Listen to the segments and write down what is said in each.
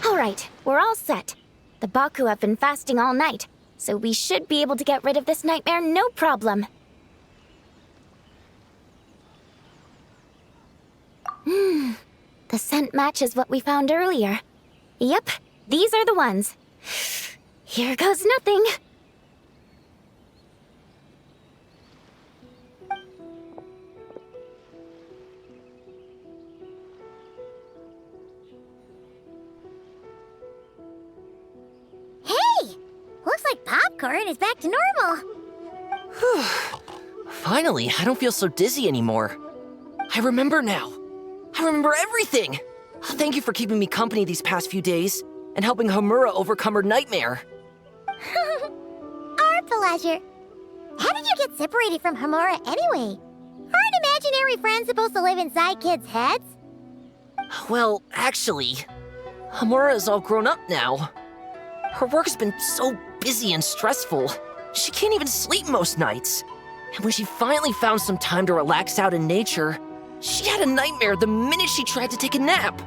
Alright, we're all set. The Baku have been fasting all night, so we should be able to get rid of this nightmare no problem. The scent matches what we found earlier. Yep, these are the ones. Here goes nothing. Looks like popcorn is back to normal. Finally, I don't feel so dizzy anymore. I remember now. I remember everything. Thank you for keeping me company these past few days and helping Homura overcome her nightmare. Our pleasure. How did you get separated from Homura anyway? Aren't imaginary friends supposed to live inside kids' heads? Well, actually, Homura is all grown up now. Her work's been so busy and stressful, she can't even sleep most nights. And when she finally found some time to relax out in nature, she had a nightmare the minute she tried to take a nap.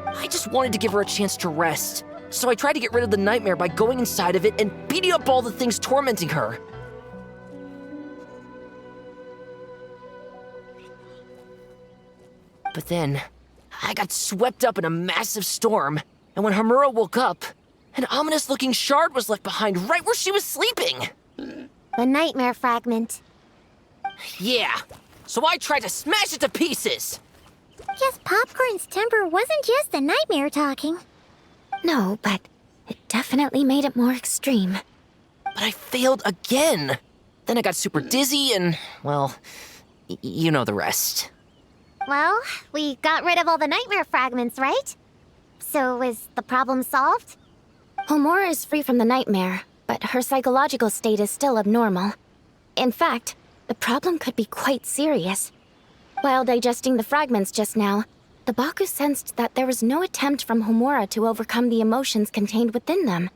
I just wanted to give her a chance to rest, so I tried to get rid of the nightmare by going inside of it and beating up all the things tormenting her. But then, I got swept up in a massive storm, and when Homura woke up, an ominous-looking shard was left behind right where she was sleeping. The nightmare fragment. Yeah, so I tried to smash it to pieces. Guess Popcorn's temper wasn't just the nightmare talking. No, but it definitely made it more extreme. But I failed again. Then I got super dizzy and, well, you know the rest. Well, we got rid of all the nightmare fragments, right? So is the problem solved? Homura is free from the nightmare, but her psychological state is still abnormal. In fact, the problem could be quite serious. While digesting the fragments just now, the Baku sensed that there was no attempt from Homura to overcome the emotions contained within them,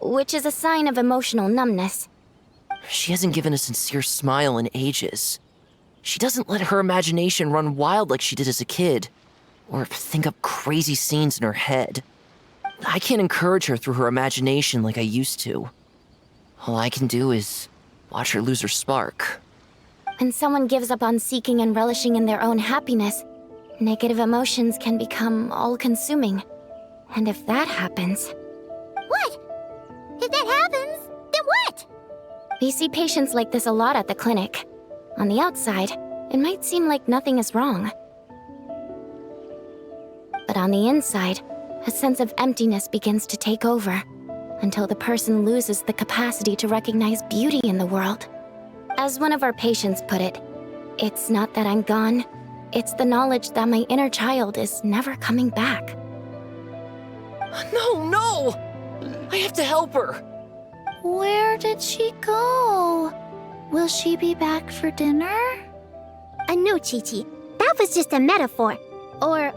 which is a sign of emotional numbness. She hasn't given a sincere smile in ages. She doesn't let her imagination run wild like she did as a kid, or think up crazy scenes in her head. I can't encourage her through her imagination like I used to. All I can do is watch her lose her spark. When someone gives up on seeking and relishing in their own happiness, negative emotions can become all-consuming. And if that happens... What? If that happens, then what? We see patients like this a lot at the clinic. On the outside, it might seem like nothing is wrong. But on the inside, a sense of emptiness begins to take over, until the person loses the capacity to recognize beauty in the world. As one of our patients put it, it's not that I'm gone, it's the knowledge that my inner child is never coming back. No! I have to help her! Where did she go? Will she be back for dinner? No, Chi-Chi. That was just a metaphor. Or,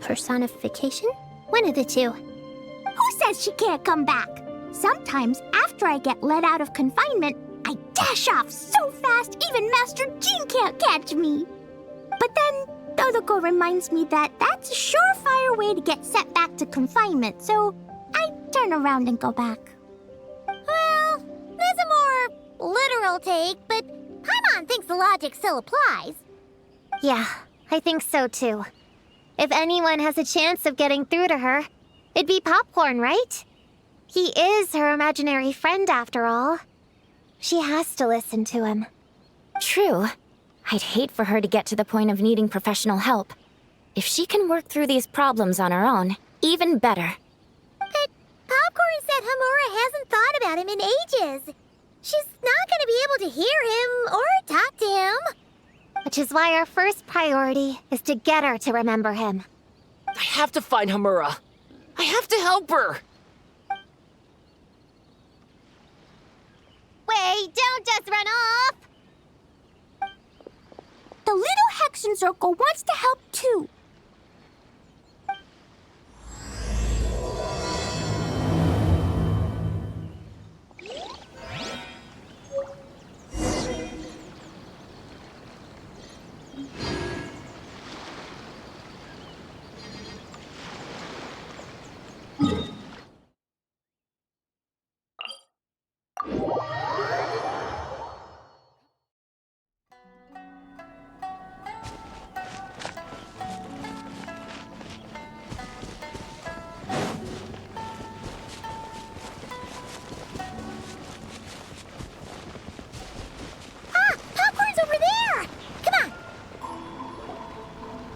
personification? One of the two. Who says she can't come back? Sometimes, after I get let out of confinement, I dash off so fast even Master Jean can't catch me. But then, Dodoko reminds me that that's a surefire way to get sent back to confinement, so I turn around and go back. I'll take, but Paimon thinks the logic still applies. Yeah, I think so too. If anyone has a chance of getting through to her, it'd be Popcorn, right? He is her imaginary friend after all. She has to listen to him. True. I'd hate for her to get to the point of needing professional help. If she can work through these problems on her own, even better. But Popcorn said Hamura hasn't thought about him in ages. She's not gonna be able to hear him or talk to him. Which is why our first priority is to get her to remember him. I have to find Hamura. I have to help her. Wait, don't just run off! The little Hexen Circle wants to help too.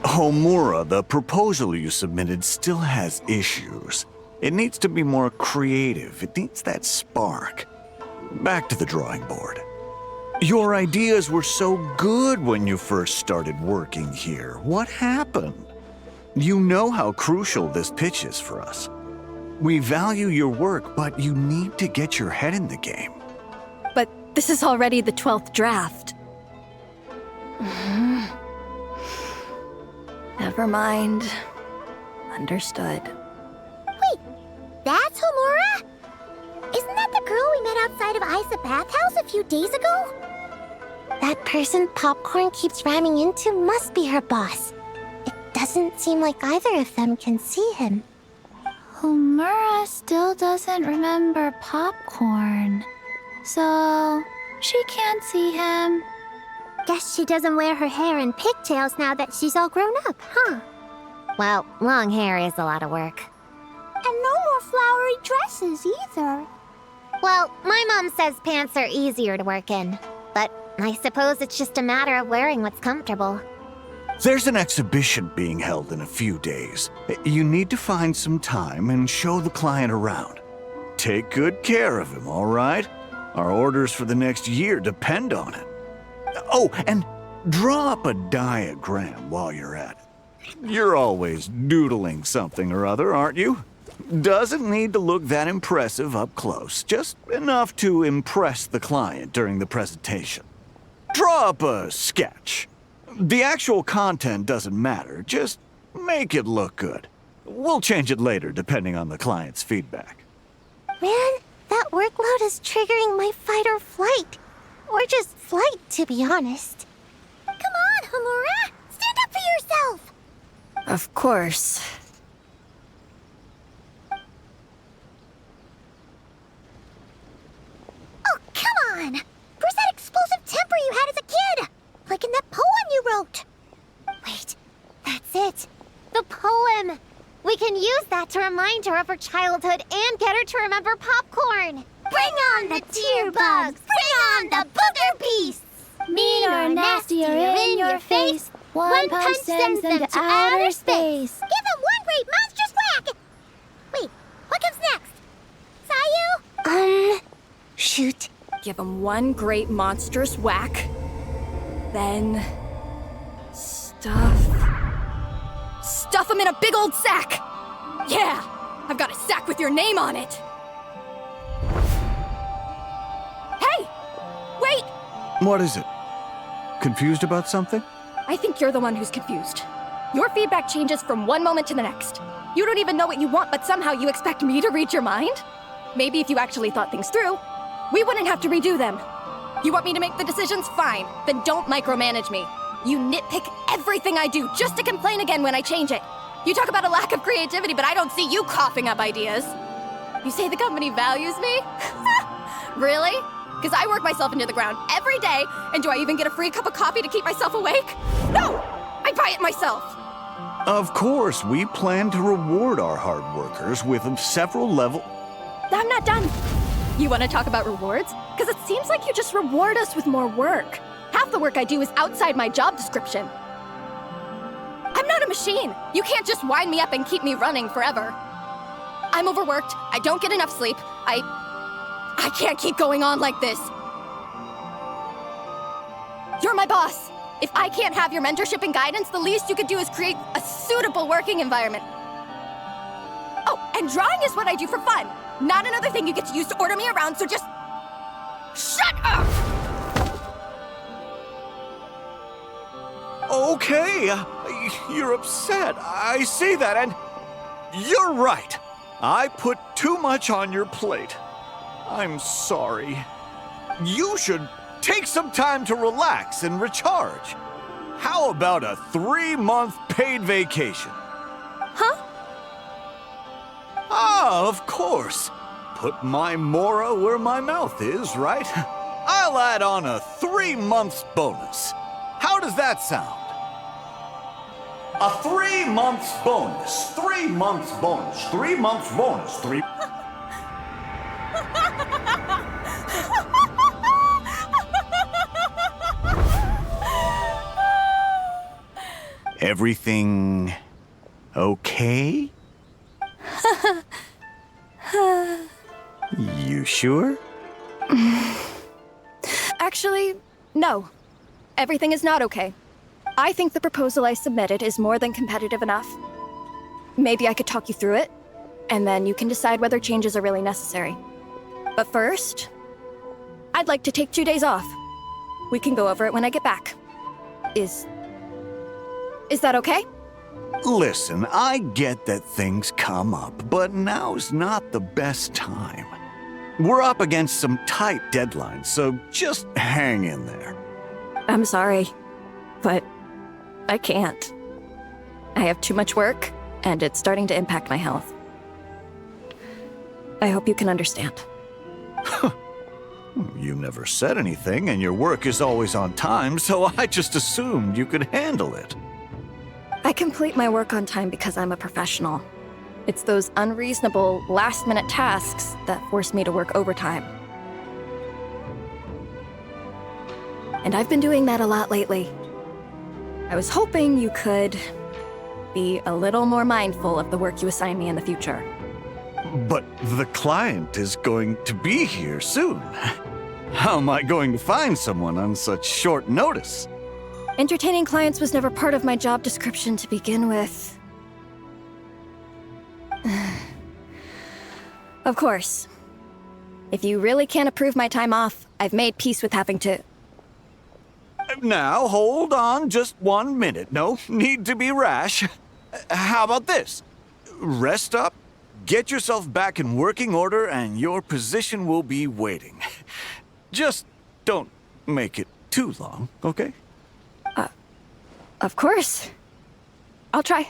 Homura, the proposal you submitted still has issues. It needs to be more creative. It needs that spark. Back to the drawing board. Your ideas were so good when you first started working here. What happened? You know how crucial this pitch is for us. We value your work, but you need to get your head in the game. But this is already the 12th draft. Never mind. Understood. Wait, that's Homura? Isn't that the girl we met outside of Isa Bathhouse a few days ago? That person Popcorn keeps ramming into must be her boss. It doesn't seem like either of them can see him. Homura still doesn't remember Popcorn. So, she can't see him. Guess she doesn't wear her hair in pigtails now that she's all grown up, huh? Well, long hair is a lot of work. And no more flowery dresses either. Well, my mom says pants are easier to work in. But I suppose it's just a matter of wearing what's comfortable. There's an exhibition being held in a few days. You need to find some time and show the client around. Take good care of him, all right? Our orders for the next year depend on it. Oh, and draw up a diagram while you're at it. You're always doodling something or other, aren't you? Doesn't need to look that impressive up close, just enough to impress the client during the presentation. Draw up a sketch. The actual content doesn't matter, just make it look good. We'll change it later depending on the client's feedback. Man, that workload is triggering my fight or flight. Or just flight, to be honest. Come on, Homura! Stand up for yourself! Of course. Oh, come on! Where's that explosive temper you had as a kid? Like in that poem you wrote. Wait, that's it. The poem! We can use that to remind her of her childhood and get her to remember Popcorn. Bring on the tear bugs! Bring on the booger beasts! Mean or nasty or in your face, one punch sends them to outer space. Give them one great monstrous whack! Wait, what comes next? Sayu? Shoot. Give him one great monstrous whack. Then... Stuff him in a big old sack! Yeah! I've got a sack with your name on it! Hey! Wait! What is it? Confused about something? I think you're the one who's confused. Your feedback changes from one moment to the next. You don't even know what you want, but somehow you expect me to read your mind? Maybe if you actually thought things through, we wouldn't have to redo them. You want me to make the decisions? Fine. Then don't micromanage me. You nitpick everything I do just to complain again when I change it. You talk about a lack of creativity, but I don't see you coughing up ideas. You say the company values me? Really? Because I work myself into the ground every day, and do I even get a free cup of coffee to keep myself awake? No! I buy it myself! Of course, we plan to reward our hard workers with several level... I'm not done. You want to talk about rewards? Because it seems like you just reward us with more work. Half the work I do is outside my job description. I'm not a machine. You can't just wind me up and keep me running forever. I'm overworked. I don't get enough sleep. I can't keep going on like this. You're my boss. If I can't have your mentorship and guidance, the least you could do is create a suitable working environment. Oh, and drawing is what I do for fun. Not another thing you get to use to order me around, so just... shut up! Okay, you're upset. I see that, and you're right. I put too much on your plate. I'm sorry. You should take some time to relax and recharge. How about a 3-month paid vacation? Huh? Ah, of course. Put my Mora where my mouth is, right? I'll add on a 3 months bonus. How does that sound? A 3 months bonus. 3 months bonus. 3 months bonus. 3... Everything okay? You sure? Actually, no. Everything is not okay. I think the proposal I submitted is more than competitive enough. Maybe I could talk you through it, and then you can decide whether changes are really necessary. But first, I'd like to take 2 days off. We can go over it when I get back. Is that okay? Listen, I get that things come up, but now's not the best time. We're up against some tight deadlines, so just hang in there. I'm sorry, but I can't. I have too much work, and it's starting to impact my health. I hope you can understand. You never said anything, and your work is always on time, so I just assumed you could handle it. I complete my work on time because I'm a professional. It's those unreasonable, last-minute tasks that force me to work overtime. And I've been doing that a lot lately. I was hoping you could be a little more mindful of the work you assign me in the future. But the client is going to be here soon. How am I going to find someone on such short notice? Entertaining clients was never part of my job description to begin with. Of course. If you really can't approve my time off, I've made peace with having to... Now, hold on just 1 minute. No need to be rash. How about this? Rest up, get yourself back in working order, and your position will be waiting. Just don't make it too long, okay? Of course. I'll try.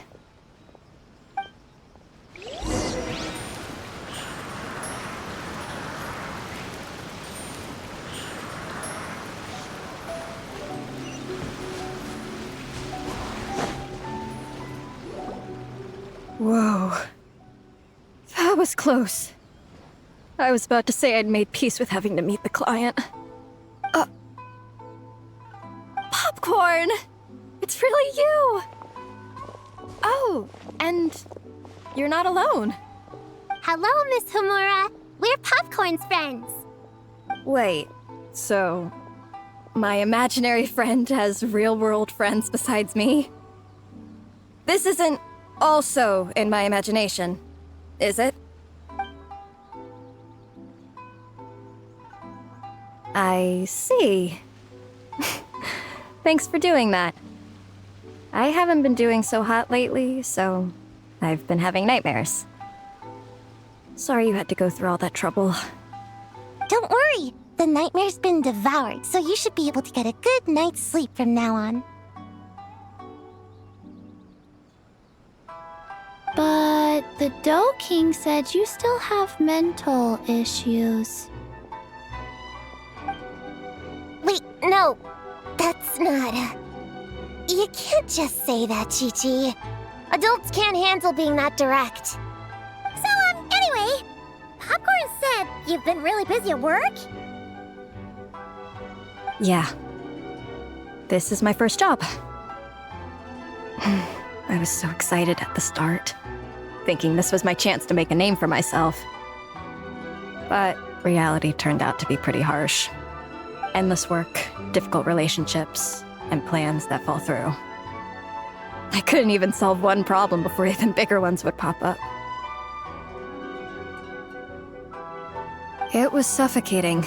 Whoa. That was close. I was about to say I'd made peace with having to meet the client. Popcorn! It's really you! Oh, and you're not alone. Hello, Miss Homura. We're Popcorn's friends. Wait, so my imaginary friend has real-world friends besides me? This isn't also in my imagination, is it? I see. Thanks for doing that. I haven't been doing so hot lately, so I've been having nightmares. Sorry you had to go through all that trouble. Don't worry. The nightmare's been devoured, so you should be able to get a good night's sleep from now on. But the Dough King said you still have mental issues. not. You can't just say that, Chi-Chi. Adults can't handle being that direct. So, anyway, Popcorn said you've been really busy at work? Yeah. This is my first job. I was so excited at the start, thinking this was my chance to make a name for myself. But reality turned out to be pretty harsh. Endless work, difficult relationships, and plans that fall through. I couldn't even solve one problem before even bigger ones would pop up. It was suffocating.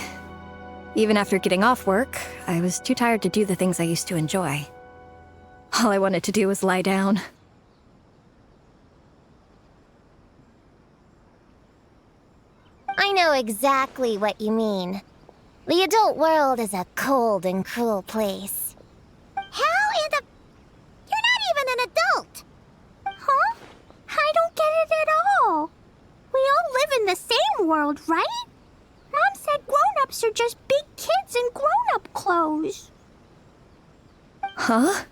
Even after getting off work, I was too tired to do the things I used to enjoy. All I wanted to do was lie down. I know exactly what you mean. The adult world is a cold and cruel place. How in the... You're not even an adult! Huh? I don't get it at all. We all live in the same world, right? Mom said grown-ups are just big kids in grown-up clothes. Huh?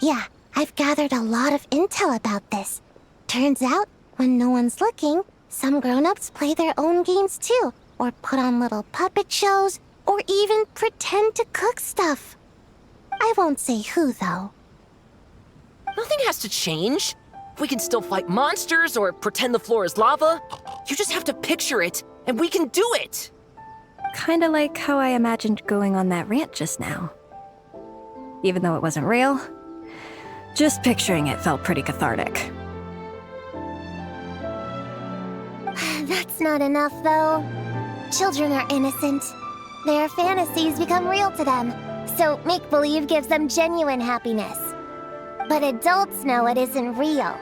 Yeah, I've gathered a lot of intel about this. Turns out, when no one's looking, some grown-ups play their own games too, or put on little puppet shows, or even pretend to cook stuff. I won't say who, though. Nothing has to change. We can still fight monsters or pretend the floor is lava. You just have to picture it, and we can do it! Kinda like how I imagined going on that rant just now. Even though it wasn't real, just picturing it felt pretty cathartic. That's not enough, though. Children are innocent. Their fantasies become real to them, so make-believe gives them genuine happiness. But adults know it isn't real,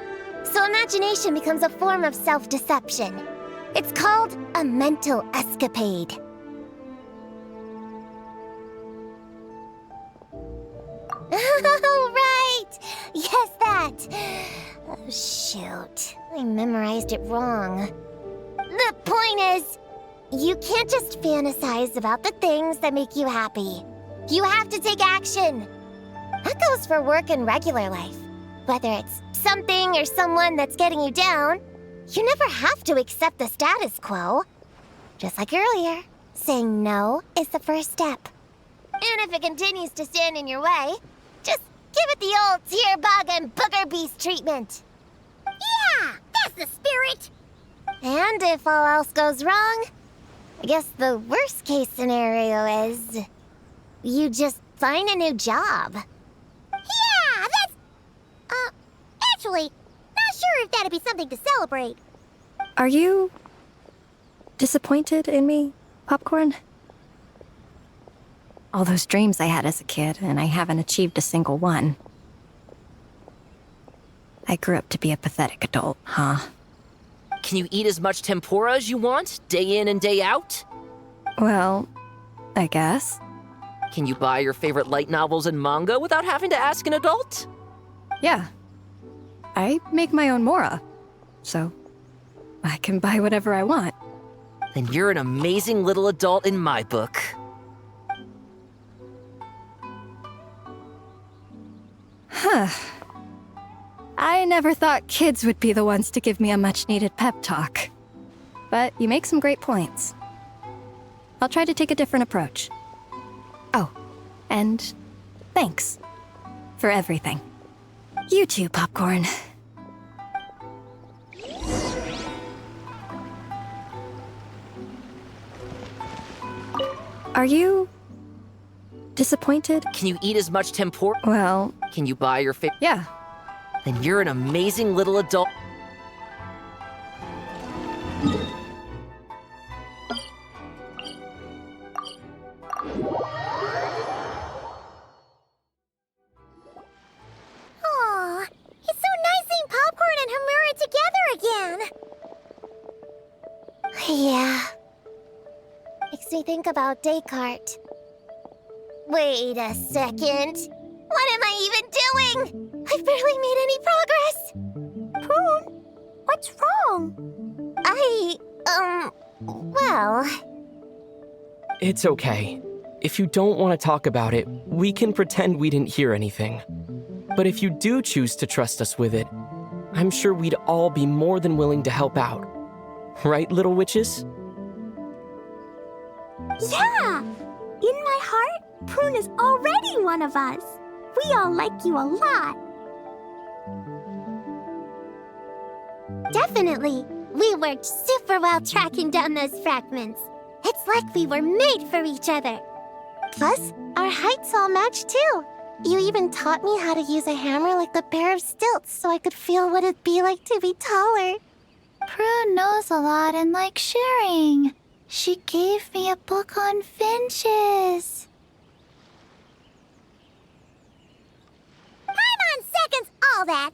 so imagination becomes a form of self-deception. It's called a mental escapade. Oh, right! Yes, that! Oh, shoot. I memorized it wrong. The point is, you can't just fantasize about the things that make you happy. You have to take action. That goes for work and regular life. Whether it's something or someone that's getting you down, you never have to accept the status quo. Just like earlier, saying no is the first step. And if it continues to stand in your way, just give it the old tear bug and booger beast treatment. Yeah, that's the spirit! And if all else goes wrong, I guess the worst case scenario is you just find a new job. Yeah, that's... actually, not sure if that'd be something to celebrate. Are you disappointed in me, Popcorn? All those dreams I had as a kid, and I haven't achieved a single one. I grew up to be a pathetic adult, huh? Can you eat as much tempura as you want, day in and day out? Well, I guess. Can you buy your favorite light novels and manga without having to ask an adult? Yeah. I make my own mora, so I can buy whatever I want. Then you're an amazing little adult in my book. Huh. I never thought kids would be the ones to give me a much-needed pep talk. But you make some great points. I'll try to take a different approach. Oh, and thanks for everything. You too, Popcorn. Are you disappointed? Can you eat as much tempura? Well, Can you buy your favorite? yeah. Then you're an amazing little adult. Aw, it's so nice seeing Popcorn and Hamura together again. Yeah. Makes me think about Descartes. Wait a second. What am I even doing? I've barely made any progress. Prune, what's wrong? Well... It's okay. If you don't want to talk about it, we can pretend we didn't hear anything. But if you do choose to trust us with it, I'm sure we'd all be more than willing to help out. Right, little witches? Yeah! In my heart, Prune is already one of us. We all like you a lot. Definitely. We worked super well tracking down those fragments. It's like we were made for each other. Plus, our heights all match too. You even taught me how to use a hammer like the Bear of Stilts so I could feel what it'd be like to be taller. Prune knows a lot and likes sharing. She gave me a book on finches. Paimon seconds all that.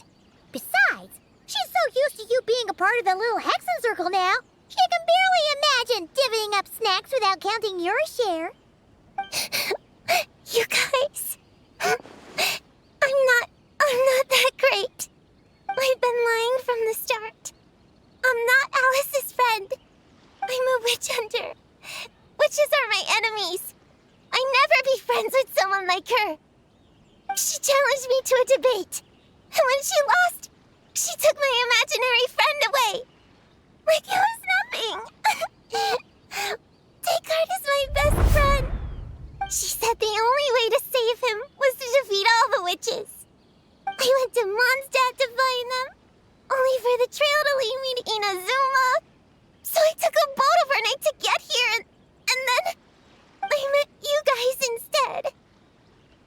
Besides, she's so used to you being a part of the little Hexen Circle now, she can barely imagine divvying up snacks without counting your share. You guys, I'm not that great. I've been lying from the start. I'm not Alice's friend. I'm a witch hunter. Witches are my enemies. I never be friends with someone like her. She challenged me to a debate, and when she lost, she took my imaginary friend away. Like it was nothing. Descartes is my best friend. She said the only way to save him was to defeat all the witches. I went to Mondstadt to find them, only for the trail to lead me to Inazuma. So I took a boat overnight to get here, and then I met you guys instead.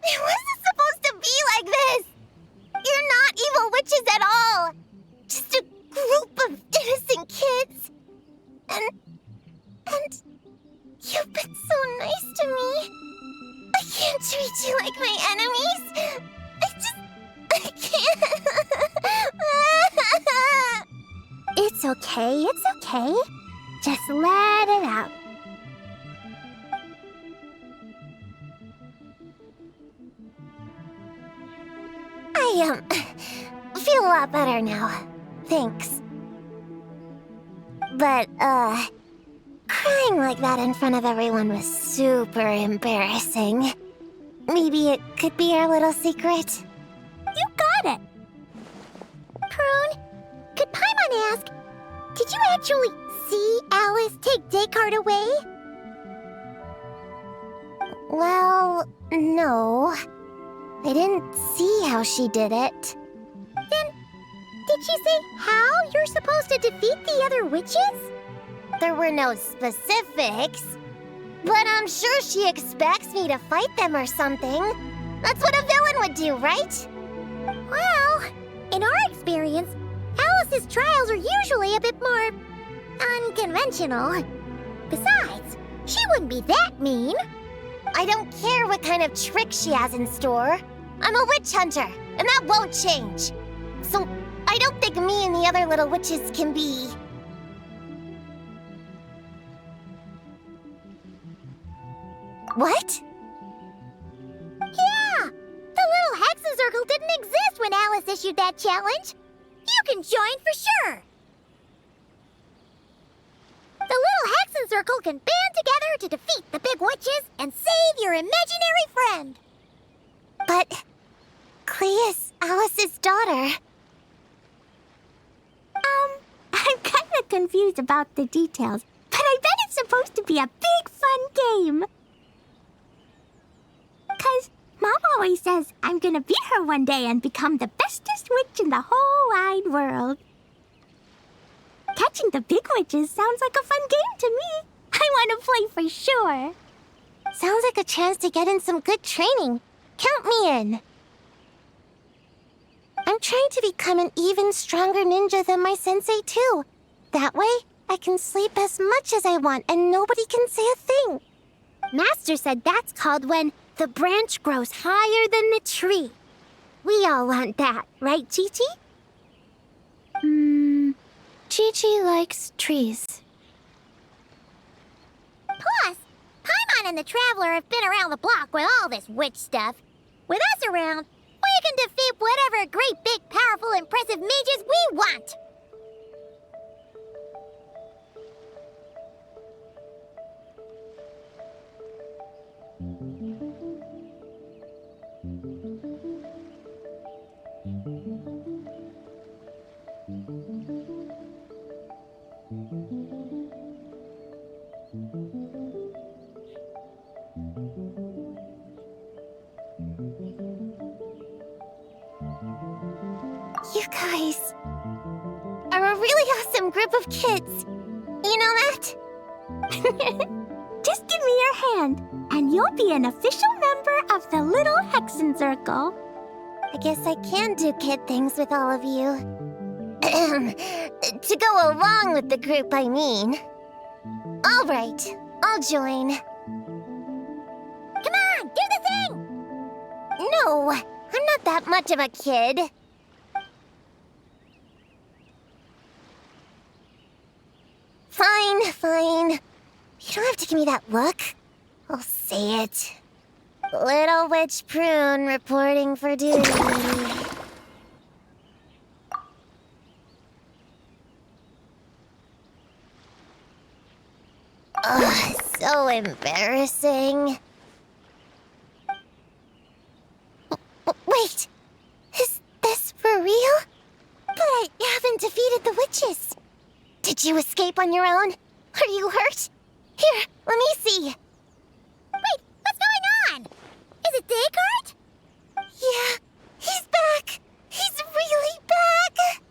It wasn't supposed to be like this. You're not evil witches at all. Just a group of innocent kids. And you've been so nice to me. I can't treat you like my enemies. I can't. It's okay, it's okay. Just let it out. I feel a lot better now. Thanks. But, crying like that in front of everyone was super embarrassing. Maybe it could be our little secret? You got it. Prune, could Paimon ask, did you actually see Alice take Descartes away? Well, no. I didn't see how she did it. Then, did she say how you're supposed to defeat the other witches? There were no specifics. But I'm sure she expects me to fight them or something. That's what a villain would do, right? Well, in our experience, Alice's trials are usually a bit more unconventional. Besides, she wouldn't be that mean. I don't care what kind of trick she has in store. I'm a witch hunter, and that won't change. So I don't think me and the other little witches can be... What? Yeah! The little Hexen Circle didn't exist when Alice issued that challenge. You can join for sure. The little Hexen Circle can band together to defeat the big witches and save your imaginary friend. But Clea's Alice's daughter. I'm kind of confused about the details, but I bet it's supposed to be a big fun game. 'Cause Mom always says I'm gonna beat her one day and become the bestest witch in the whole wide world. Catching the big witches sounds like a fun game to me. I want to play for sure. Sounds like a chance to get in some good training. Count me in. I'm trying to become an even stronger ninja than my sensei, too. That way, I can sleep as much as I want and nobody can say a thing. Master said that's called when the branch grows higher than the tree. We all want that, right, Chi-Chi? Chi-Chi likes trees. Plus, Paimon and the Traveler have been around the block with all this witch stuff. With us around, we can defeat whatever great, big, powerful, impressive mages we want. You guys are a really awesome group of kids. You know that? Just give me your hand, and you'll be an official member of the Little Hexen Circle. I guess I can do kid things with all of you. To go along with the group, I mean. All right, I'll join. Come on, do the thing! No, I'm not that much of a kid. Fine. You don't have to give me that look. I'll say it. Little Witch Prune reporting for duty. Ugh, so embarrassing. Wait, is this for real? But I haven't defeated the witches. Did you escape on your own? Are you hurt? Here, let me see. Wait, what's going on? Is it Descartes? Yeah, he's back. He's really back.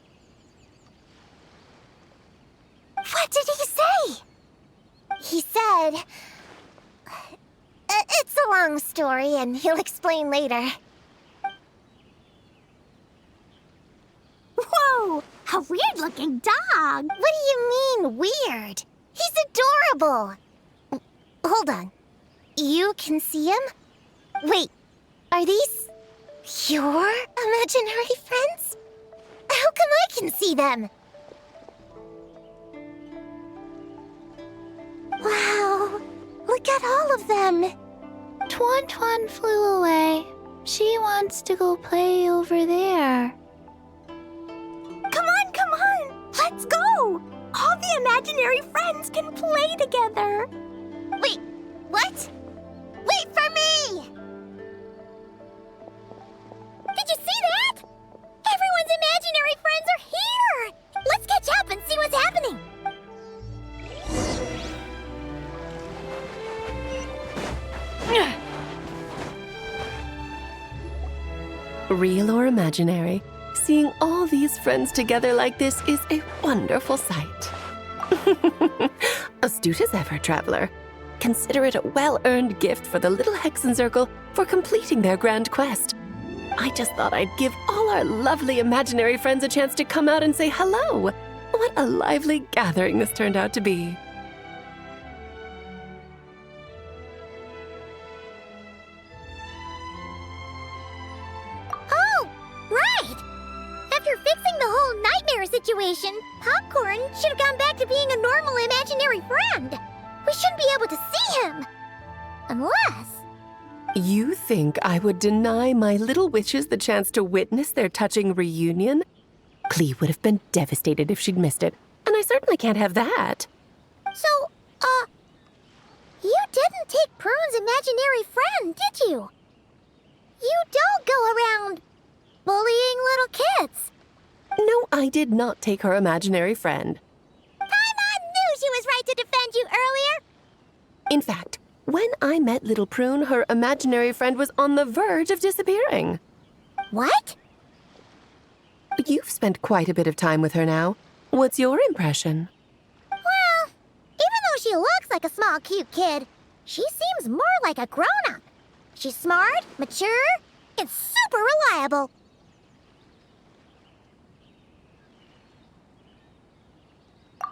What did he say? He said... it's a long story, and he'll explain later. Whoa, a weird-looking dog. What do you mean, weird? He's adorable. Hold on. You can see him? Wait, are these your imaginary friends? How come I can see them? Wow, look at all of them. Tuan flew away. She wants to go play over there. Come on, let's go. All the imaginary friends can play together. Wait, what? Wait for me! Did you see that? Everyone's imaginary friends are here! Let's catch up and see what's happening. Real or imaginary, seeing all these friends together like this is a wonderful sight. Astute as ever, traveler. Consider it a well-earned gift for the Little Hexen Circle for completing their grand quest. I just thought I'd give all our lovely imaginary friends a chance to come out and say hello. What a lively gathering this turned out to be. After fixing the whole nightmare situation, Popcorn should have gone back to being a normal imaginary friend. We shouldn't be able to see him. Unless... You think I would deny my little witches the chance to witness their touching reunion? Clee would have been devastated if she'd missed it, and I certainly can't have that. So, you didn't take Prune's imaginary friend, did you? You don't go around bullying little kids. No, I did not take her imaginary friend. Paimon knew she was right to defend you earlier. In fact, when I met little Prune, her imaginary friend was on the verge of disappearing. What? You've spent quite a bit of time with her now. What's your impression? Well, even though she looks like a small, cute kid, she seems more like a grown-up. She's smart, mature, and super reliable.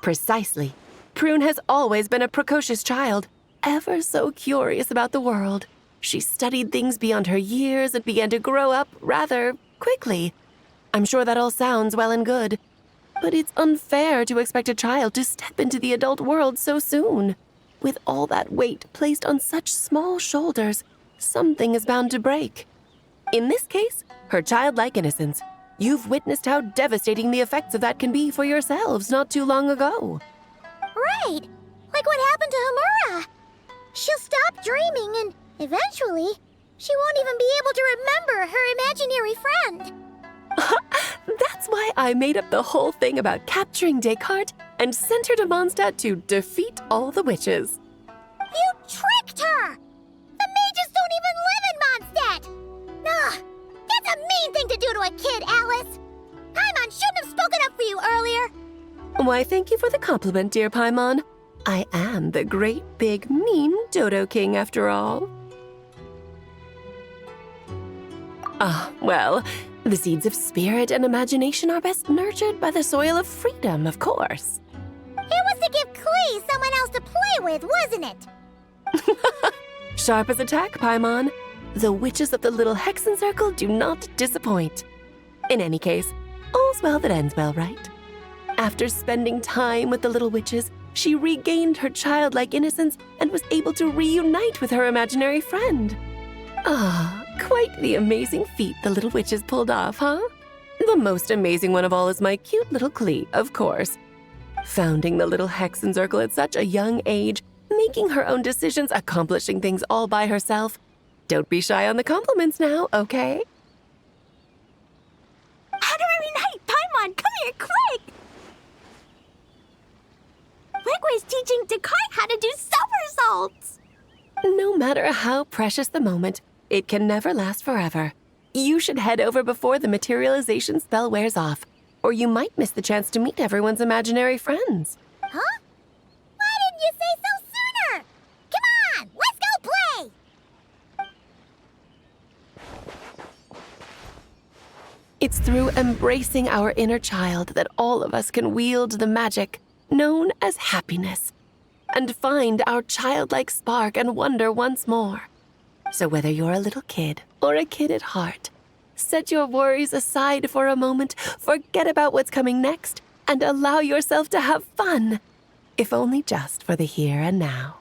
Precisely. Prune has always been a precocious child, ever so curious about the world. She studied things beyond her years and began to grow up rather quickly. I'm sure that all sounds well and good, but it's unfair to expect a child to step into the adult world so soon. With all that weight placed on such small shoulders, something is bound to break. In this case, her childlike innocence. You've witnessed how devastating the effects of that can be for yourselves not too long ago. Right, like what happened to Hamura. She'll stop dreaming and eventually she won't even be able to remember her imaginary friend. That's why I made up the whole thing about capturing Descartes and sent her to Mondstadt to defeat all the witches. You tricked her! The mages don't even live in Mondstadt! Ugh, that's a mean thing to do to a kid, Alice! Paimon shouldn't have spoken up for you earlier! Why, thank you for the compliment, dear Paimon. I am the great, big, mean Dodo King, after all. Well, the seeds of spirit and imagination are best nurtured by the soil of freedom, of course. It was to give Klee someone else to play with, wasn't it? Sharp as a tack, Paimon. The witches of the Little Hexen Circle do not disappoint. In any case, all's well that ends well, right? After spending time with the little witches, she regained her childlike innocence and was able to reunite with her imaginary friend. Quite the amazing feat the little witches pulled off, huh? The most amazing one of all is my cute little Klee, of course. Founding the Little Hexen Circle at such a young age, making her own decisions, accomplishing things all by herself. Don't be shy on the compliments now, okay? Honorary Knight, Paimon, come here quick! Wigway's teaching Descartes how to do somersaults! No matter how precious the moment, it can never last forever. You should head over before the materialization spell wears off, or you might miss the chance to meet everyone's imaginary friends. Huh? Why didn't you say so sooner? Come on, let's go play! It's through embracing our inner child that all of us can wield the magic known as happiness and find our childlike spark and wonder once more. So whether you're a little kid or a kid at heart, set your worries aside for a moment, forget about what's coming next, and allow yourself to have fun, if only just for the here and now.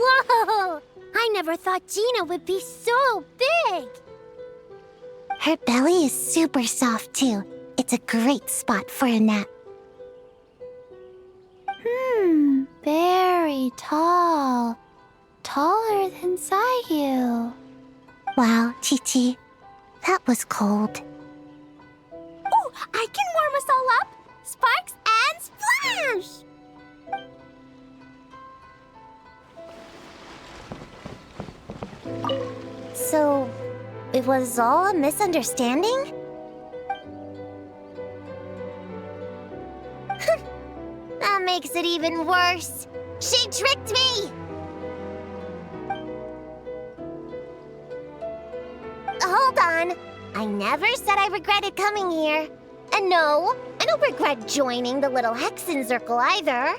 Whoa! I never thought Gina would be so big! Her belly is super soft, too. It's a great spot for a nap. Very tall. Taller than Sayu. Wow, Chi-Chi. That was cold. Ooh, I can warm us all up! Sparks and splash! So, it was all a misunderstanding? That makes it even worse. She tricked me! Hold on. I never said I regretted coming here. And no, I don't regret joining the Little Hexen Circle either.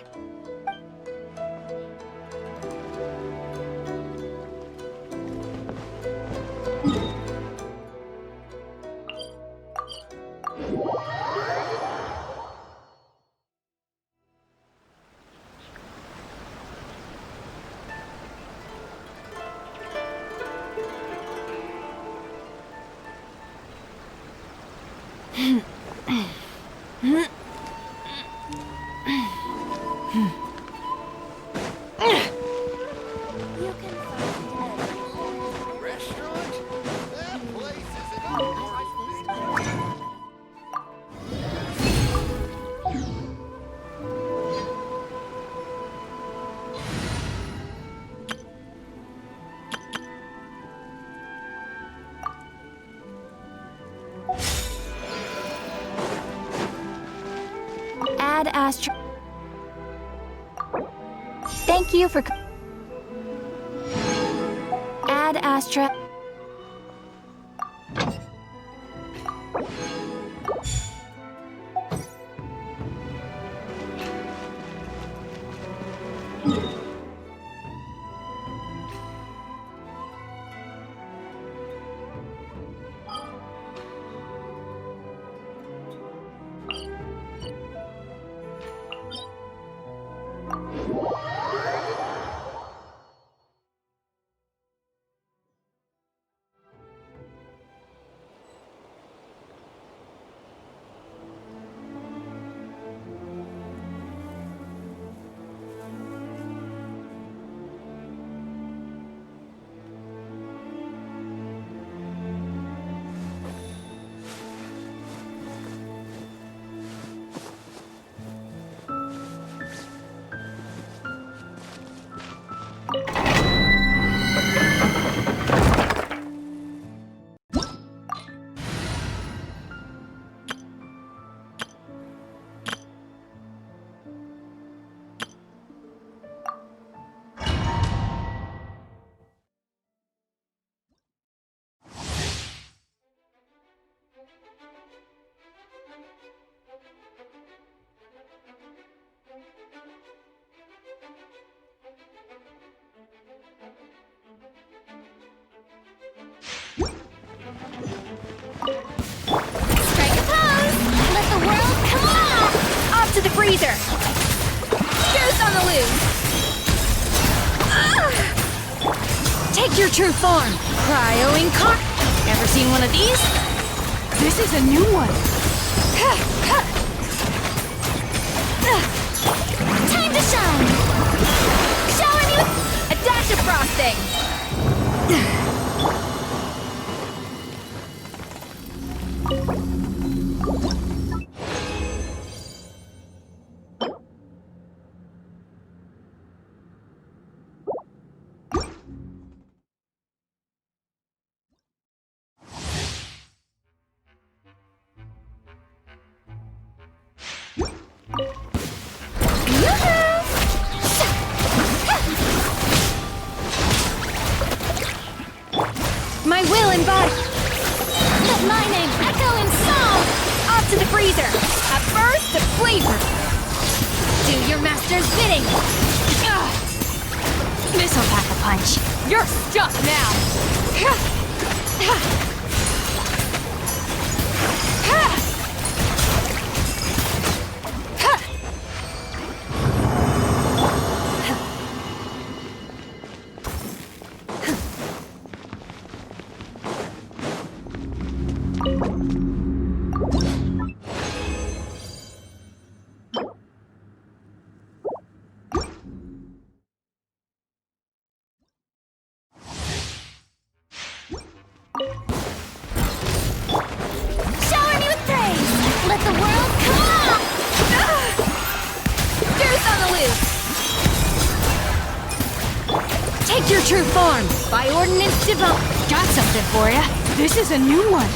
Add Astra. Thank you for. Add Astra. freezer! Juice on the loose! Take your true form! Cryoing car! Ever seen one of these? This is a new one! Time to shine! Showing you a dash of frosting! My will embody. Let my name echo in song! Off to the freezer. A burst of flavor. Do your master's bidding. This'll pack a punch. You're stuck now. Shower me with praise! Let the world come on! Juice on the loose. Take your true form. By ordinance divine. Got something for ya. This is a new one.